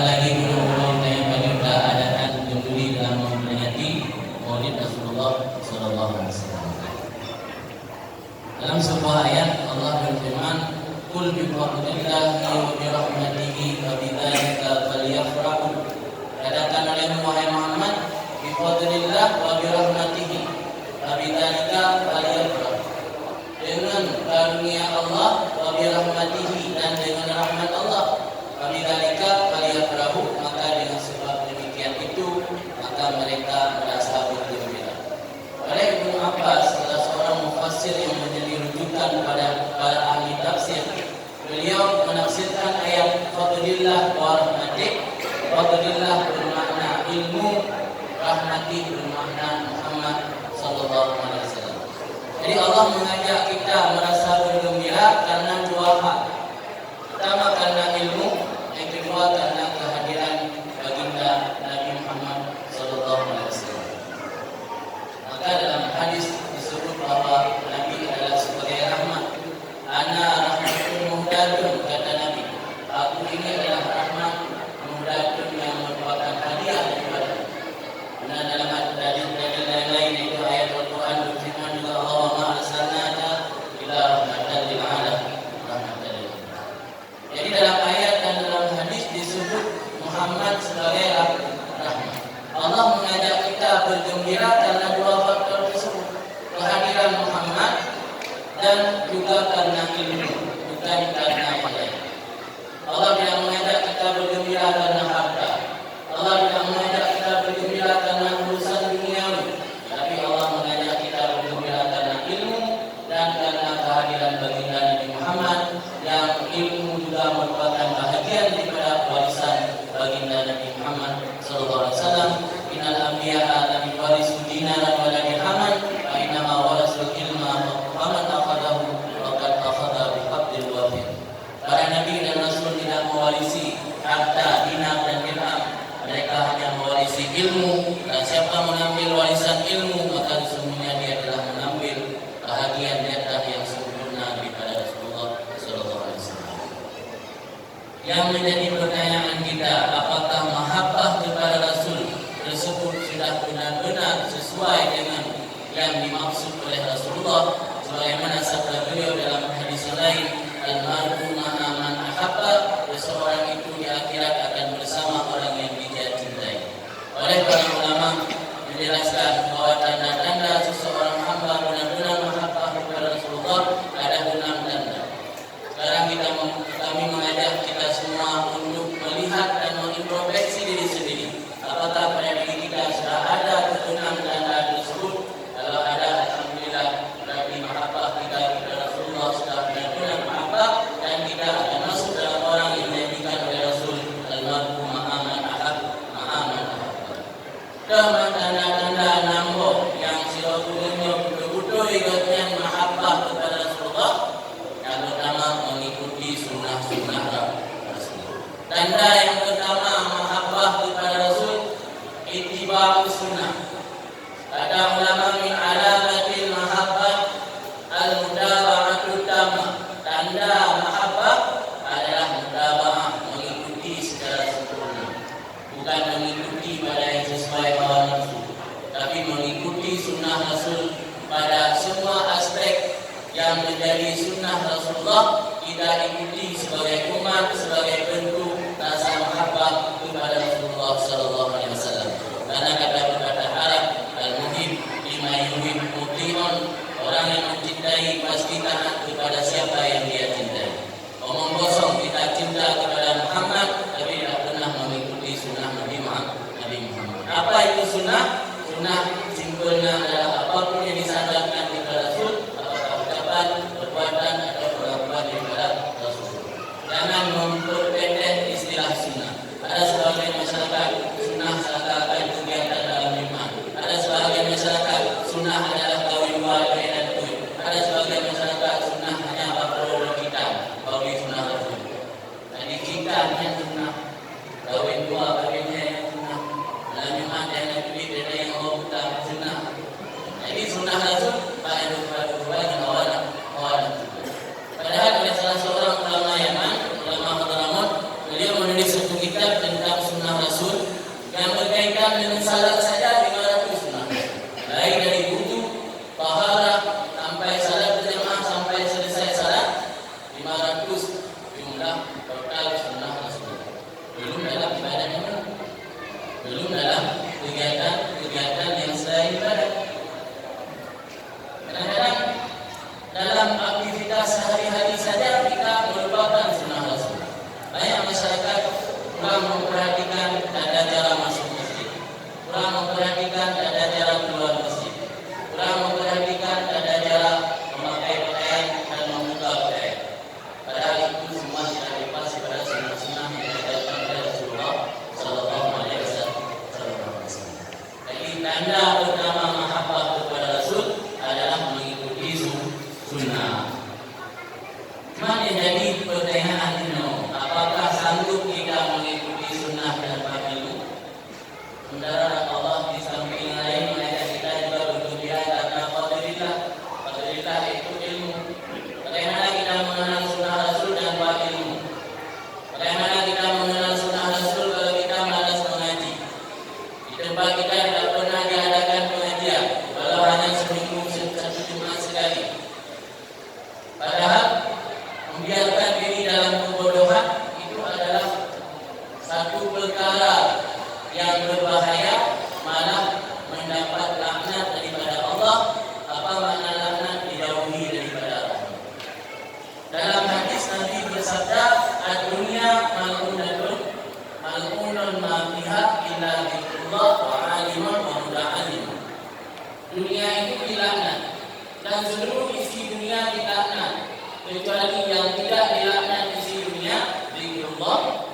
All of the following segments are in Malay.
apalagi guru-guru yang penyuka adakan peduli dalam memperingati Maulid Rasulullah sallallahu alaihi wasallam. Dalam sebuah ayat Allah berfirman, "Qul bi fadlillahi wa bi rahmatihi fa bidzalika falyafrahu." Katakan oleh wahai Muhammad, bi fadlillah wa bi rahmatihi fa bidzalika falyafrahu. Dengan karunia Allah wa bi rahmatihi dan dengan rahmat Allah, fa bidzalika falyafrahu, maka dengan sebab demikian itu maka mereka merasa bergembira. Oleh Ibnu Abbas, salah seorang mufassir yang menjadi rujukan pada para ahli tafsir, beliau menafsirkan ayat fadlillah wa rahmatih. Fadlillah bermakna ilmu, rahmatih bermakna Muhammad sallallahu alaihi wasallam. Jadi Allah mengajak kita merasa bergembira karena dua hal. Pertama karena ilmu, yang kedua karena kehadiran baginda Nabi Muhammad sallallahu alaihi wasallam. Maka dalam hadis disebut bahwa Nabi adalah sebagai rahmat. Ana rahmatun muhdatun, kata Nabi. Aku ini adalah rahmat muhdatun yang merupakan hadiah daripada. Karena dalam hadis yang lain itu ayat Al-Quran berfirman juga Allah ma arsalnaka illa rahmatan lil alamin. Rahmatan lil alamin. Jadi dalam ayat dan dalam hadis disebut Muhammad sebagai rahmat. Allah mengajak kita bergembira karena dua faktor tersebut, kehadiran Muhammad dan juga karena ilmu, bukan karena yang lain. Allah tidak mengajak kita bergembira karena harta. Allah tidak mengajak kita bergembira karena urusan duniawi, tapi Allah mengajak kita bergembira karena ilmu dan karena kehadiran baginda Nabi Muhammad, yang ilmu juga merupakan bahagian daripada warisan baginda Nabi Muhammad sallallahu alaihi wasallam. Innal anbiya'a lam yuwarithu dinaran wa la dirhaman, wa innama warathul ilma, faman akhadahu faqad akhadha bi haqqil wafir. Para nabi dan rasul tidak mewarisi harta, dinar dan dirham. Mereka hanya mewarisi ilmu, dan siapa mengambil warisan ilmu maka sesungguhnya dia telah mengambil bahagian jatah yang sempurna daripada Rasulullah sallallahu alaihi wasallam. Yang menjadi pertanyaan kita, apakah mahabbah kepada Rasul tersebut sudah benar-benar sesuai dengan yang dimaksud oleh Rasulullah, sebagaimana sabda beliau dalam hadis lain, al-mar'u ma'a man ahabba, seseorang itu di akhirat akan bersama orang yang dia cintai. Oleh para ulama menjelaskan bahwa tanda-tanda seseorang hamba benar-benar mahabbah kepada Rasulullah ada 6 tanda. Sekarang kami mengajak kita semua untuk melihat dan mengintrospeksi diri sendiri. Apakah pada diri kita sudah ada ke-6 tanda tersebut? Kalau ada, alhamdulillah, berarti mahabbah kita kepada Rasulullah sudah benar-benar mahabbah, dan kita akan masuk dalam orang yang dijadikan oleh Rasul al-mar'u ma'a man ahabba. Kemudian tanda-tanda nambo yang siratunya betul-betul ikatnya mahabbah kepada Rasulullah. Yang pertama, mengikuti sunnah-sunnah Rasul. Tanda yang pertama mahabbah kepada Rasul, ittiba'u sunnah. Kata ulama, min alamatil mahabbah al-mutaba'atu tamah. Tanda mahabbah adalah mutaba'ah, mengikuti secara sempurna. Bukan mengikuti pada yang sesuai hawa nafsu, tapi mengikuti sunnah Rasul pada semua aspek yang menjadi sunnah Rasulullah. Kita ikuti sebagai umat, sebagai bentuk rasa mahabbah kepada Rasulullah sallallahu alaihi wasallam. Karena kata pepatah Arab, al-muhib lima yuhib muti'un, orang yang mencintai pasti taat kepada siapa yang dia cintai. Omong kosong kita cinta kepada Muhammad tapi tidak pernah mengikuti sunnah Nabi Muhammad. Apa itu sunnah? Sunnah simpelnya adalah apapun yang disandarkan kepada Rasul, apakah ucapan, perbuatan atau perlakuan daripada Rasul. Jangan memperpendek Bayangkan dengan salat saja 500 sunnah. Baik dari wudu, taharah, sampai salat berjamaah, sampai selesai salat 500 jumlah total sunnah Rasulullah. Belum dalam ibadah yang lain, belum dalam kegiatan yang selain ibadah. Kadang-kadang dalam aktivitas sehari-hari saja kita melupakan sunnah Rasul. Banyak masyarakat kurang memperhatikan tata cara masuk masjid, kurang memperhatikan tata cara keluar masjid, kurang memperhatikan tata cara memakai pakaian dan membuka pakaian. Padahal itu semua tidak lepas daripada sunnah-sunnah yang diajarkan oleh Rasulullah Sallallahu Alaihi Wasallam. Jadi tanda utama mahabbah kepada Rasul adalah mengikuti sunnah. Cuma yang jadi pertanyaan ini, apakah sanggup kita mengikuti sunnah dan ilmu? Sementara Allah di samping yang lain mengajak kita juga berlebihan karena qadrillah. Qadrillah itu ilmu. Bagaimana kita mengenal sunnah Rasul dan ilmu? Bagaimana kita mengenal sunnah Rasul kalau kita malas mengaji? Di tempat kita tidak pernah diadakan pengajian, walau hanya seminggu satu Jumat sekali. Padahal membiarkan diri dalam kebodohan itu adalah satu perkara yang berbahaya, malah mendapat laknat daripada Allah. Apa makna laknat? Dijauhi daripada Allah. Dalam hadis Nabi bersabda, "Ad-dunya mal'unun ma fiha illa dzikrullah wa 'alimun wa muta'allim." Dunia itu dilaknat dan seluruh isi dunia dilaknat, kecuali yang tidak dilaknat isi dunia, zikrullah,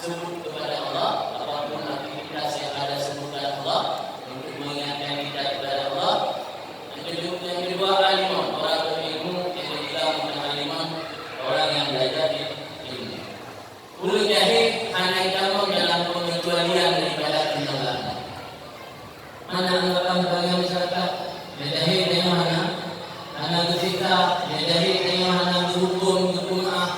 sebut kepada Allah, apapun aktivitas yang ada sebutkan Allah untuk mengingatkan kita kepada Allah. Yang kedua alimun, orang berilmu, yang ketiga alimun, orang yang belajar ilmu. Ulu jahil hanya kamu dalam pengecualian daripada penolakan. Mana anggapan sebagai masyarakat? Jahil dengan mana? Anak ketika jahil dengan mana berhukum berjemaah.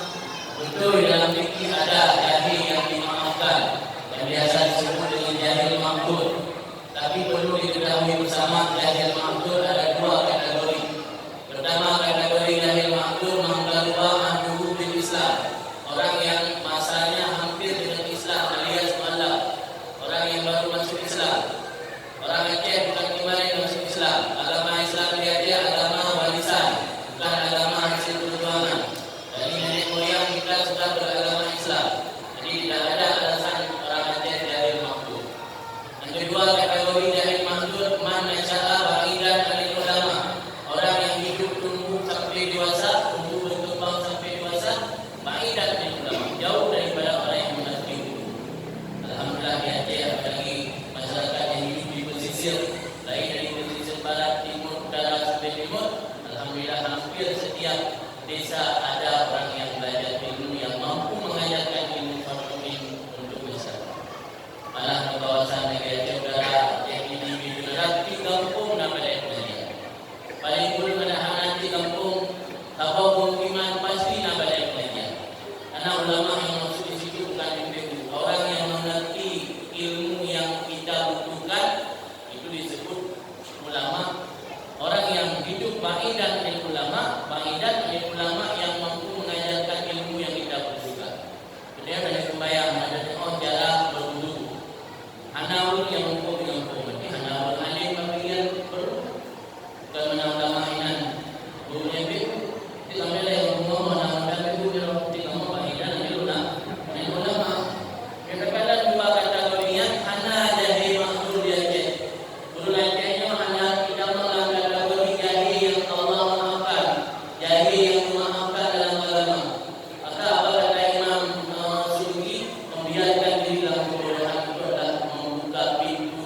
Betul dalam fikih ada jahil yang dimaafkan, yang biasa disebut dengan jahil makbul. Tapi perlu diketahui bersama, jahil makbul ada dua kategori. Pertama, kategori jahil makbul menggaruh ahduhu bil Islam, orang yang masanya hampir dengan Islam alias mualaf, orang yang baru masuk Islam. Orang Aceh bukan kembali masuk Islam. Agama Islam dia agama warisan, bukan agama hasil perjuangan. Dari nenek moyang kita sudah beragama Islam. Jadi tidak ada alasan orang Aceh jahil makbul. Yang kedua, kategori jahil makbul man nasya'a ba'idan anil ulama. Orang yang hidup tumbuh sampai dewasa, tumbuh berkembang sampai dewasa, ba'idan anil ulama, jauh daripada orang yang mengerti hukum. Alhamdulillah di Aceh apalagi masyarakat yang hidup di pesisir, baik dari pesisir barat, timur, utara sampai timur. Alhamdulillah hampir setiap desa ada orang yang belajar ilmu, yang mampu mengajarkan ilmu fardu'in untuk masyarakat. Malah di kawasan negeri Aceh Utara, yang di Bidunara, di kampung nama daerah pengajian. Paling dulu menahan di kampung Tabau Iman pasti nama daerah pengajian. Karena ulama yang masuk di situ bukan MPU, orang yang mengerti ilmu yang kita butuhkan itu disebut ulama. Orang yang hidup ba'idan dari ulama, ba'idan dari ulama yang mampu mengajarkan ilmu yang kita butuhkan. Kemudian ada sembahyang, ada jarak berwudu. Hanawul yang hukum yang hukum. Ini hanawul alim bagian perlu. Bukan menambah mainan. Gurunya itu kita mulai yang ngomong menambah itu kalau kita ngomong ba'idan dari ulama. Kadang-kadang dua kategorinya, hana jahil makbul di Aceh. Guru Acehnya hana kita melanggar kategori jahil yang Allah maafkan, jahil yang memaafkan dalam agama. Maka apa kata Imam Suyuti, membiarkan diri dalam kebodohan itu adalah membuka pintu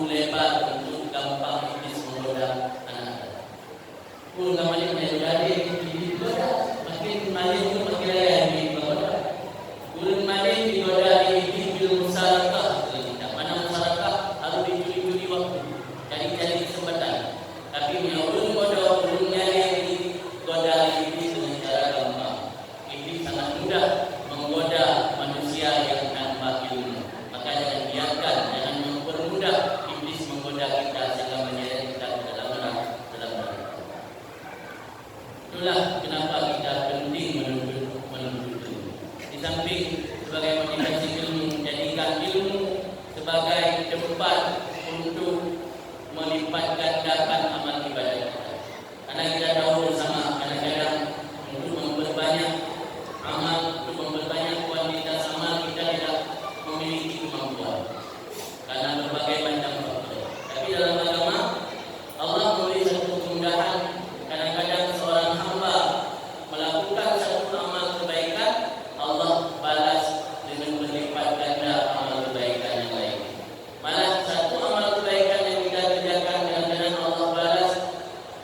tempat untuk melipat gandakan amal ibadah kita. Karena kita tahu bersama, kadang-kadang untuk memperbanyak amal, untuk memperbanyak kuantitas amal, kita tidak memiliki kemampuan karena berbagai macam faktor. Tapi dalam agama Allah memberi satu kemudahan. Kadang-kadang seorang hamba melakukan satu amal kebaikan, Allah balas dengan berlipat ganda amal kebaikan yang lain. Malah satu amal kebaikan yang kita kerjakan, kadang-kadang Allah balas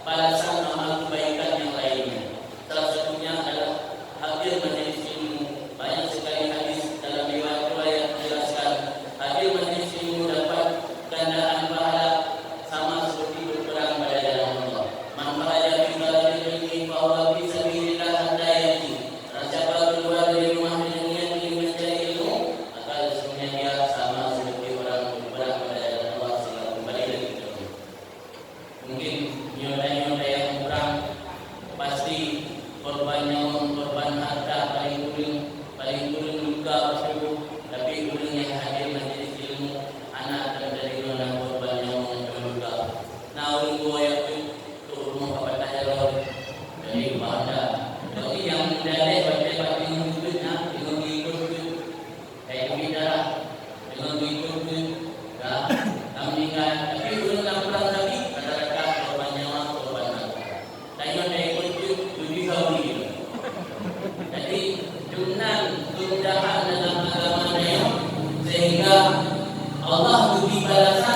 balasan amal kebaikan yang lainnya. Salah satunya adalah hadir majelis ilmu. Banyak sekali hadis dalam riwayat-riwayat menjelaskan hadir majelis ilmu dapat gandaan pahala sama seperti berperang pada jalan Allah. Man kharaja fi talabil ilmi fa huwa fi sabilillah hatta yati. Siapa keluar dari rumah dengan niat ingin mencari ilmu, maka sesungguhnya dia sama seperti orang berperang pada jalan Allah sehingga kembali lagi ke rumah. Mungkin nyota-nyota yang kurang pasti korban nyawa, korban harta, paling turun luka bersyukur. Tapi ulun yang hadir majelis ilmu, anak dan dari mana korban nyawa yang luka. Nah ulun goyak tu rumah kapan dah jadi pada. Tapi yang dari baca bingung ikutnya, bingung ikut kayak kita bingung ikut dah kami kan. Tapi ulun nak pulang lagi kata-kata korban nyawa, korban harta. Tanya dia ikut tujuh hari. Jadi kemudahan dalam agama sehingga Allah beri balasan